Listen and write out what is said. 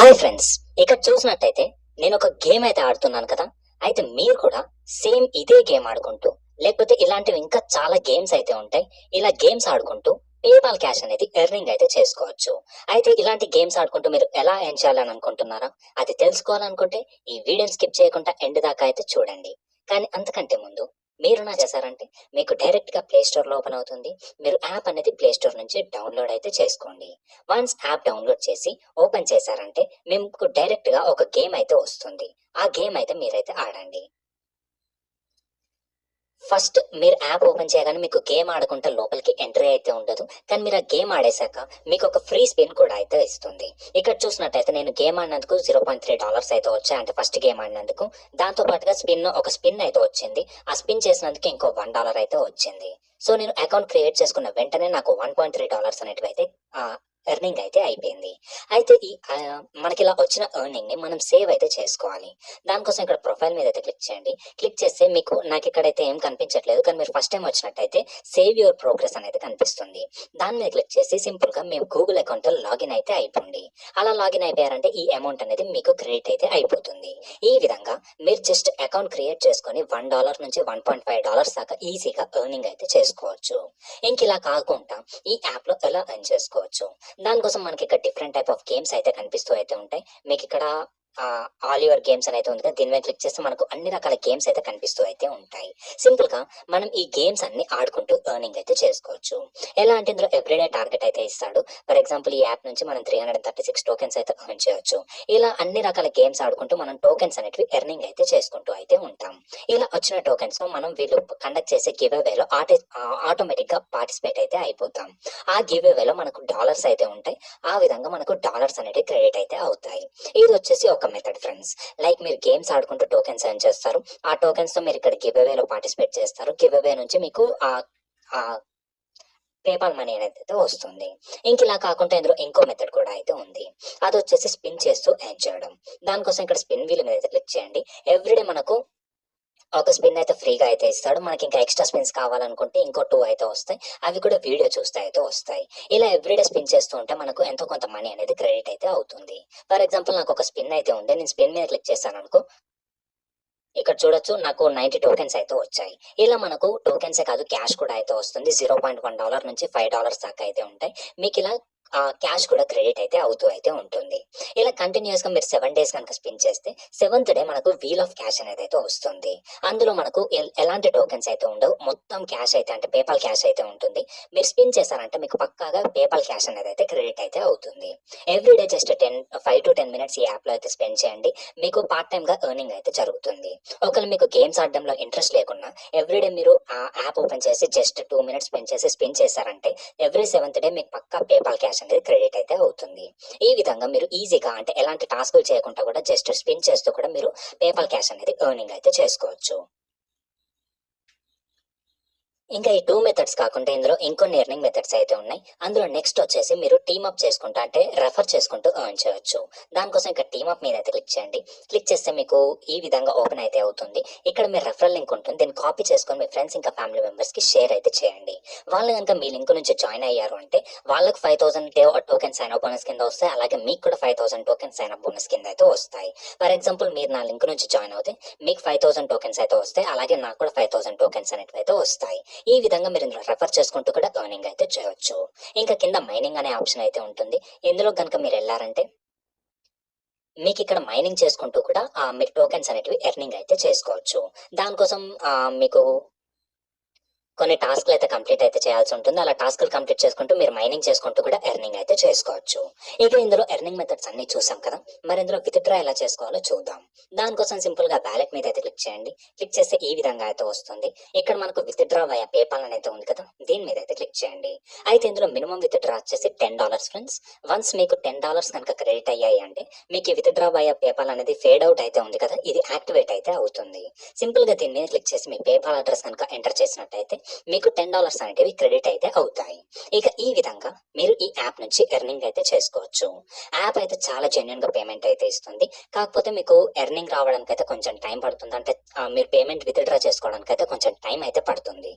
Hi friends, ఇక్కడ చూసినట్టయితే నేను ఒక గేమ్ అయితే ఆడుతున్నాను కదా. అయితే మీరు కూడా సేమ్ ఇదే గేమ్ ఆడుకుంటూ, లేకపోతే ఇలాంటివి ఇంకా చాలా గేమ్స్ అయితే ఉంటాయి. ఇలా గేమ్స్ ఆడుకుంటూ పేపాల్ క్యాష్ అనేది ఎర్నింగ్ అయితే చేసుకోవచ్చు. అయితే ఇలాంటి గేమ్స్ ఆడుకుంటూ మీరు ఎలా ఎర్న్ చేయాలని అనుకుంటున్నారా? అది తెలుసుకోవాలనుకుంటే ఈ వీడియోని స్కిప్ చేయకుండా ఎండ్ దాకా అయితే చూడండి. కానీ అంతకంటే ముందు మీరు నా చేశారంటే మీకు డైరెక్ట్ గా ప్లే స్టోర్ లో ఓపెన్ అవుతుంది. మీరు యాప్ అనేది ప్లే స్టోర్ నుంచి డౌన్లోడ్ అయితే చేసుకోండి. వన్స్ యాప్ డౌన్లోడ్ చేసి ఓపెన్ చేశారంటే మీకు డైరెక్ట్ గా ఒక గేమ్ అయితే వస్తుంది. ఆ గేమ్ అయితే మీరైతే ఆడండి. ఫస్ట్ మీరు యాప్ ఓపెన్ చేయగానే మీకు గేమ్ ఆడుకుంటే లోపలికి ఎంట్రీ అయితే ఉండదు. కానీ మీరు ఆ గేమ్ ఆడేశాక మీకు ఒక ఫ్రీ స్పిన్ కూడా అయితే ఇస్తుంది. ఇక్కడ చూసినట్టయితే నేను గేమ్ ఆడినందుకు $0.3 అయితే వచ్చాయి. అంటే ఫస్ట్ గేమ్ ఆడినందుకు. దాంతో పాటుగా ఒక స్పిన్ అయితే వచ్చింది. ఆ స్పిన్ చేసినందుకు ఇంకో $1 అయితే వచ్చింది. సో నేను అకౌంట్ క్రియేట్ చేసుకున్న వెంటనే నాకు $1.3 అనేటివి అయితే ఎర్నింగ్ అయితే అయిపోయింది. అయితే మనకి ఇలా వచ్చిన ఎర్నింగ్ ని మనం సేవ్ అయితే చేసుకోవాలి. దానికోసం ఇక్కడ ప్రొఫైల్ మీద అయితే క్లిక్ చేయండి. క్లిక్ చేస్తే మీకు నాకు ఇక్కడైతే ఏం కనిపించట్లేదు. కానీ మీరు ఫస్ట్ టైం వచ్చినట్టయితే సేవ్ యువర్ ప్రోగ్రెస్ అనేది కనిపిస్తుంది. దాని మీద క్లిక్ చేసి సింపుల్ గా మేము గూగుల్ అకౌంట్ తో లాగిన్ అయితే అయిపోండి. అలా లాగిన్ అయిపోయారంటే ఈ అమౌంట్ అనేది మీకు క్రెడిట్ అయితే అయిపోతుంది. ఈ విధంగా మీరు జస్ట్ అకౌంట్ క్రియేట్ చేసుకొని $1 నుంచి $1.5 దాకా ఈజీగా ఎర్నింగ్ అయితే చేసుకోవచ్చు. ఇంక ఇలా కాకుండా ఈ యాప్ లో ఎలా ఎర్న్ చేసుకోవచ్చు, దానికోసం మనకి ఇక్కడ డిఫరెంట్ టైప్ ఆఫ్ గేమ్స్ అయితే కనిపిస్తూ అయితే ఉంటాయి. మీకు ఇక్కడ ఆల్ యువర్ గేమ్స్ అని అయితే ఉంది కదా. దీని మీద క్లిక్ చేస్తే మనకు అన్ని రకాల గేమ్స్ అయితే కనిపిస్తూ అయితే ఉంటాయి. సింపుల్ గా మనం ఈ గేమ్స్ అన్ని ఆడుకుంటూ ఎర్నింగ్ అయితే చేసుకోవచ్చు. ఎలా అంటే ఇందులో ఎవ్రీడే టార్గెట్ అయితే ఇస్తాడు. ఫర్ ఎగ్జాంపుల్ ఈ యాప్ నుంచి మనం 336 టోకెన్స్ అయితే ఎర్న్ చేయొచ్చు. ఇలా అన్ని రకాల గేమ్స్ ఆడుకుంటూ మనం టోకెన్స్ అనేటివి ఎర్నింగ్ అయితే చేసుకుంటూ అయితే ఉంటాం. ఇలా వచ్చిన టోకెన్స్ మనం వీళ్ళు కండక్ట్ చేసే గివ్ అవేలో ఆటోమేటిక్ గా పార్టిసిపేట్ అయితే అయిపోతాం. ఆ గివ్ అవేలో మనకు డాలర్స్ అయితే ఉంటాయి. ఆ విధంగా మనకు డాలర్స్ అనేవి క్రెడిట్ అయితే అవుతాయి. ఇది వచ్చేసి ఒక మెథడ్ ఫ్రెండ్స్. లైక్ మీరు గేమ్స్ ఆడుకుంటూ టోకెన్స్ ఎర్న్ చేస్తారు. ఆ టోకెన్స్ తో మీరు ఇక్కడ గివ్ అవేలో పార్టిసిపేట్ చేస్తారు. గివ్ అవే నుంచి మీకు ఆ పేపాల్ మనీ అనేది అయితే వస్తుంది. ఇంక ఇలా కాకుండా ఇందులో ఇంకో మెథడ్ కూడా అయితే ఉంది. అది వచ్చేసి స్పిన్ చేస్తూ ఎర్న్ చేయడం. దానికోసం ఇక్కడ స్పిన్ వీల్ మీద అయితే క్లిక్ చేయండి. ఎవ్రీడే మనకు ఒక స్పిన్ అయితే ఫ్రీగా అయితే ఇస్తాడు. మనకి ఇంకా ఎక్స్ట్రా స్పిన్స్ కావాలనుకుంటే ఇంకో 2 అయితే వస్తాయి. అవి కూడా వీడియో చూస్తే అయితే వస్తాయి. ఇలా ఎవ్రీడే స్పిన్ చేస్తూ ఉంటే మనకు ఎంతో కొంత మనీ అనేది క్రెడిట్ అయితే అవుతుంది. ఫర్ ఎగ్జాంపుల్ నాకు ఒక స్పిన్ అయితే ఉండే, నేను స్పిన్ మీద క్లిక్ చేశాను అనుకో, ఇక్కడ చూడొచ్చు నాకు 90 టోకెన్స్ అయితే వచ్చాయి. ఇలా మనకు టోకెన్సే కాదు క్యాష్ కూడా అయితే వస్తుంది. $0.1 నుంచి $5 దాకా అయితే ఉంటాయి. మీకు ఇలా క్యాష్ కూడా క్రెడిట్ అయితే అవుతూ అయితే ఉంటుంది. ఇలా కంటిన్యూస్ గా మీరు 7 డేస్ కనుక స్పిన్ చేస్తే 7th డే మనకు వీల్ ఆఫ్ క్యాష్ అనేది అయితే వస్తుంది. అందులో మనకు ఎలాంటి టోకెన్స్ అయితే ఉండవు. మొత్తం క్యాష్ అయితే అంటే పేపాల్ క్యాష్ అయితే ఉంటుంది. మీరు స్పిన్ చేశారంటే మీకు పక్కాగా పేపాల్ క్యాష్ అనేది అయితే క్రెడిట్ అయితే అవుతుంది. ఎవ్రీడే జస్ట్ 5 to 10 మినిట్స్ ఈ యాప్ లో అయితే స్పెండ్ చేయండి. మీకు పార్ట్ టైమ్ గా ఎర్నింగ్ అయితే జరుగుతుంది. ఒకవేళ మీకు గేమ్స్ ఆడడంలో ఇంట్రెస్ట్ లేకున్నా ఎవ్రీడే మీరు ఆ యాప్ ఓపెన్ చేసి జస్ట్ 2 మినిట్స్ స్పెండ్ చేసి స్పిన్ చేశారంటే ఎవ్రీ 7th డే మీకు పక్కా పేపాల్ క్యాష్ అనేది క్రెడిట్ అయితే అవుతుంది. ఈ విధంగా మీరు ఈజీగా అంటే ఎలాంటి టాస్కులు చేయకుండా కూడా జస్ట్ స్పిన్ చేస్తూ కూడా మీరు పేపాల్ క్యాష్ అనేది ఎర్నింగ్ అయితే చేసుకోవచ్చు. ఇంకా ఈ 2 మెథడ్స్ కాకుండా ఇందులో ఇంకొన్ని ఎర్నింగ్ మెథడ్స్ అయితే ఉన్నాయి. అందులో నెక్స్ట్ వచ్చేసి మీరు టీమ్ అప్ చేసుకుంటూ అంటే రెఫర్ చేసుకుంటూ ఎర్న్ చేయొచ్చు. దానికోసం ఇక్కడ టీమ్ అప్ మీద అయితే క్లిక్ చేయండి. క్లిక్ చేస్తే మీకు ఈ విధంగా ఓపెన్ అయితే అవుతుంది. ఇక్కడ మీ రెఫరల్ లింక్ ఉంటుంది. దీన్ని కాపీ చేసుకొని మీ ఫ్రెండ్స్ ఇంకా ఫ్యామిలీ మెంబర్స్ కి షేర్ అయితే చేయండి. వాళ్ళు కనుక మీ లింక్ నుంచి జాయిన్ అయ్యారు అంటే వాళ్ళకి 5000 టోకెన్ సైన్ అప్ బోనస్ కింద వస్తాయి. అలాగే మీకు కూడా 5000 టోకెన్ సైన్ అప్ బోనస్ కింద అయితే వస్తాయి. ఫర్ ఎగ్జాంపుల్ మీరు నా లింక్ నుంచి జాయిన్ అవుతే మీకు 5000 టోకెన్స్ అయితే వస్తాయి. అలాగే నాకు కూడా 5000 టోకెన్స్ అనేవి అయితే వస్తాయి. ఈ విధంగా మీరు ఇందులో రెఫర్ చేసుకుంటూ కూడా ఎర్నింగ్ అయితే చేయొచ్చు. ఇంకా కింద మైనింగ్ అనే ఆప్షన్ అయితే ఉంటుంది. ఇందులో కనుక మీరు వెళ్ళారంటే మీకు ఇక్కడ మైనింగ్ చేసుకుంటూ కూడా మీరు టోకెన్స్ అనేటివి ఎర్నింగ్ అయితే చేసుకోవచ్చు. దానికోసం మీకు కొన్ని టాస్క్లు అయితే కంప్లీట్ అయితే చేయాల్సి ఉంటుంది. అలా టాస్క్లు కంప్లీట్ చేసుకుంటూ మీరు మైనింగ్ చేసుకుంటూ కూడా ఎర్నింగ్ అయితే చేసుకోవచ్చు. ఇక ఇందులో ఎర్నింగ్ మెథడ్స్ అన్ని చూసాం కదా. మరి ఇందులో విత్డ్రా ఎలా చేసుకోవాలో చూద్దాం. దానికోసం సింపుల్ గా బ్యాలెట్ మీద అయితే క్లిక్ చేయండి. క్లిక్ చేస్తే ఈ విధంగా అయితే వస్తుంది. ఇక్కడ మనకు విత్డ్రా వయా పేపాల్ అనేది ఉంది కదా, దీని మీద అయితే క్లిక్ చేయండి. అయితే ఇందులో మినిమం విత్డ్రా వచ్చేసి $10 ఫ్రెండ్స్. వన్స్ మీకు $10 కనుక క్రెడిట్ అయ్యాయి అంటే మీకు ఈ విత్డ్రా వయా పేపాల్ అనేది ఫేడ్ అవుట్ అయితే ఉంది కదా, ఇది యాక్టివేట్ అయితే అవుతుంది. సింపుల్ గా దీని మీద క్లిక్ చేసి మీ పేపాల్ అడ్రస్ కనుక ఎంటర్ చేసినట్టయితే మీకు $10 అనేటివి క్రెడిట్ అయితే అవుతాయి. ఇక ఈ విధంగా మీరు ఈ యాప్ నుంచి ఎర్నింగ్ అయితే చేసుకోవచ్చు. యాప్ అయితే చాలా జెన్యున్ గా పేమెంట్ అయితే ఇస్తుంది. కాకపోతే మీకు ఎర్నింగ్ రావడానికి అయితే కొంచెం టైం పడుతుంది. అంటే మీరు పేమెంట్ విత్డ్రా చేసుకోవడానికి అయితే కొంచెం టైం అయితే పడుతుంది.